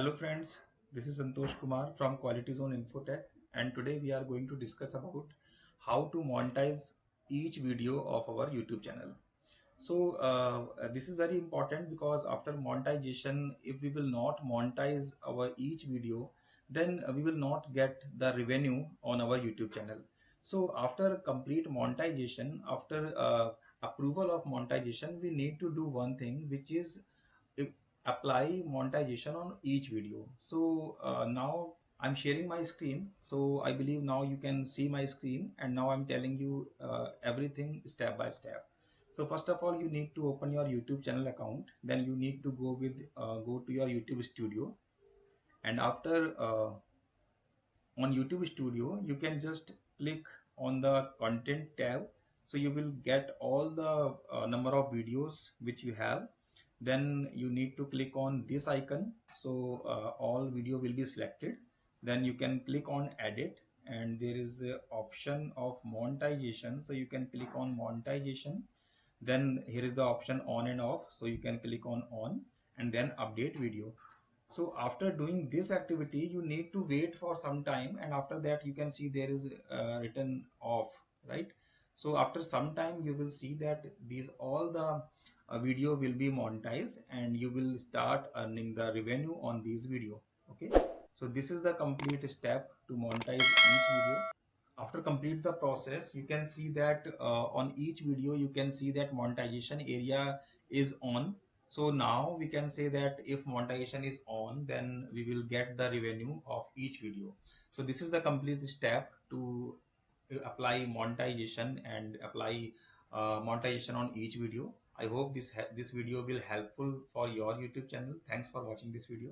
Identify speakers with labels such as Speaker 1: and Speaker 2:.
Speaker 1: Hello friends, this is Santosh Kumar from Quality Zone Infotech, and today we are going to discuss about how to monetize each video of our YouTube channel. This is very important because after monetization, if we will not monetize our each video, then we will not get the revenue on our YouTube channel. So after complete monetization, after approval of monetization, we need to do one thing, which is if apply monetization on each video. Now I'm sharing my screen, so I believe now you can see my screen, and now I'm telling you everything step by step. So first of all, you need to open your YouTube channel account. Then you need to go to your YouTube studio, and after on YouTube studio you can just click on the content tab. So you will get all the number of videos which you have. Then you need to click on this icon, so all video will be selected. Then you can click on edit, and there is a option of monetization, so you can click on monetization. Then here is the option on and off, so you can click on on, and then update video. So after doing this activity, you need to wait for some time, and after that you can see there is written off, right? So after some time you will see that these all the video will be monetized, and you will start earning the revenue on these video. Okay, so this is the complete step to monetize each video. After complete the process, you can see that on each video you can see that monetization area is on. So now we can say that if monetization is on, then we will get the revenue of each video. So this is the complete step to apply monetization and apply monetization on each video. I hope this video will helpful for your YouTube channel. Thanks for watching this video.